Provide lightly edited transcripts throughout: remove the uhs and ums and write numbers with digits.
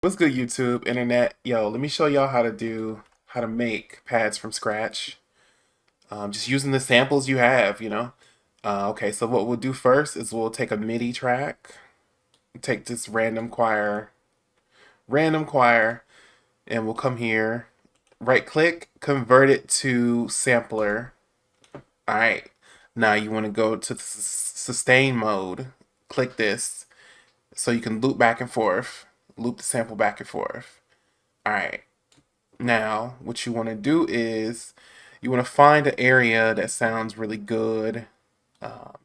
What's good, YouTube, internet? Yo, let me show y'all how to make pads from scratch. Just using the samples you have, you know. Okay, so what we'll do first is we'll take a MIDI track, take this random choir, and we'll come here, right click, convert it to sampler. All right, now you want to go to the sustain mode. Click this so you can loop back and forth, loop the sample back and forth. All right. Now, what you want to do is you want to find an area that sounds really good, um,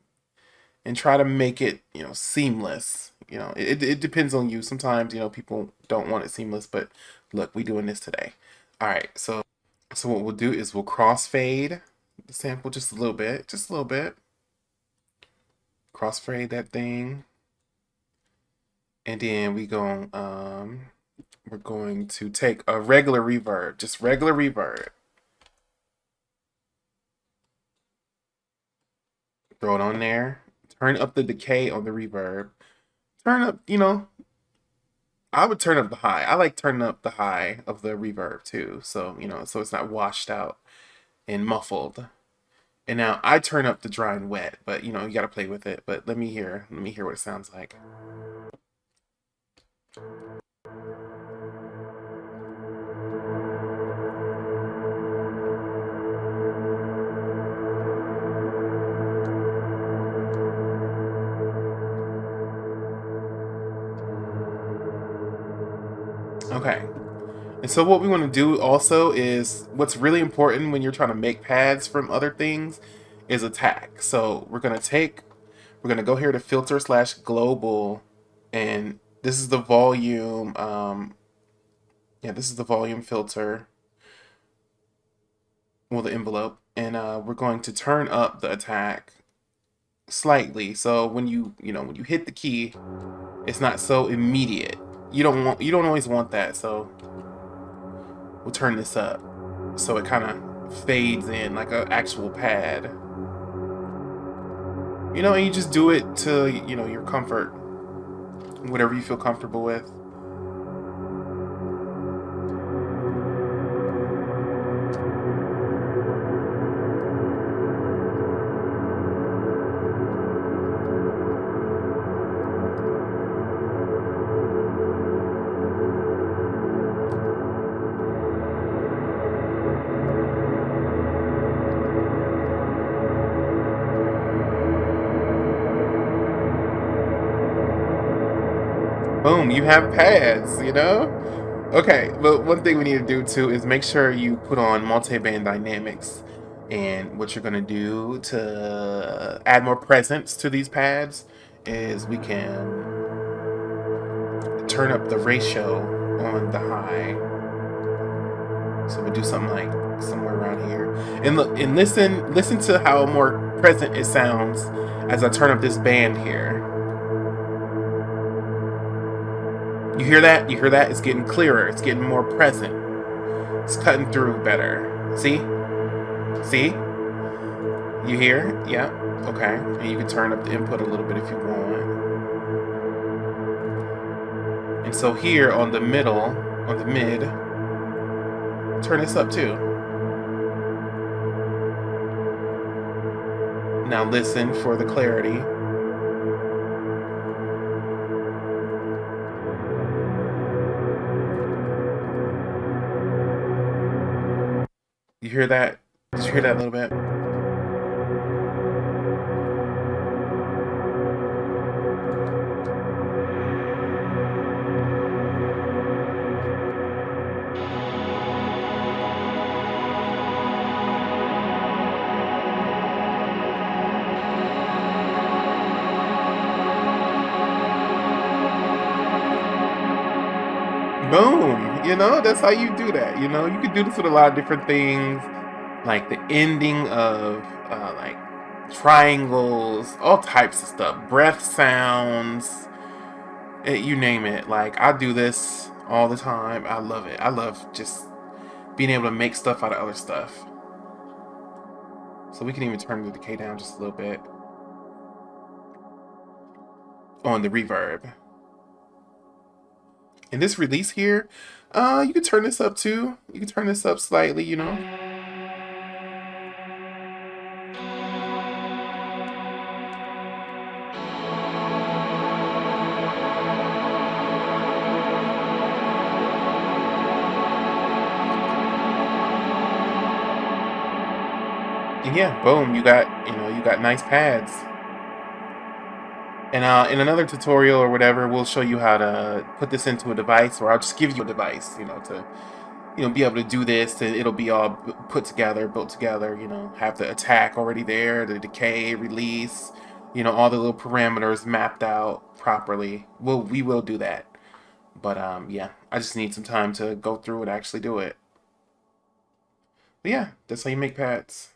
and try to make it, seamless. It depends on you. Sometimes, people don't want it seamless, but look, we doing this today. All right, so what we'll do is we'll crossfade the sample just a little bit. Crossfade that thing, and then we're going to take a regular reverb, just regular reverb. Throw it on there. Turn up the decay on the reverb. Turn up, I would turn up the high. I like turning up the high of the reverb too. So, so it's not washed out and muffled. And now I turn up the dry and wet, but you gotta play with it. But let me hear what it sounds like. Okay. And so what we want to do also is what's really important when you're trying to make pads from other things is attack. So we're gonna go here to filter slash global, and this is the volume. Yeah, this is the volume filter. Well, the envelope, and we're going to turn up the attack slightly. So when you hit the key, it's not so immediate. You don't always want that. So we'll turn this up so it kind of fades in like an actual pad. And you just do it to your comfort, whatever you feel comfortable with. Boom, you have pads. Okay, but one thing we need to do too is make sure you put on multi-band dynamics. And what you're gonna do to add more presence to these pads is we can turn up the ratio on the high. So we do something like somewhere around here. And look and listen to how more present it sounds as I turn up this band here. You hear that? You hear that? It's getting clearer. It's getting more present. It's cutting through better. See? See? You hear? Yeah. Okay. And you can turn up the input a little bit if you want. And so here on the mid, turn this up too. Now listen for the clarity. You hear that? Did you hear that a little bit? Boom. That's how you do that. You can do this with a lot of different things, like the ending of like triangles, all types of stuff, breath sounds, you name it. Like I do this all the time. I love it. I love just being able to make stuff out of other stuff. So we can even turn the decay down just a little bit on the reverb. And this release here, you can turn this up too. You can turn this up slightly, you know. And yeah, boom, you got nice pads. And in another tutorial or whatever, we'll show you how to put this into a device, or I'll just give you a device, to be able to do this. And it'll be all put together, built together. Have the attack already there, the decay, release. All the little parameters mapped out properly. We will do that. But yeah, I just need some time to go through and actually do it. But yeah, that's how you make pads.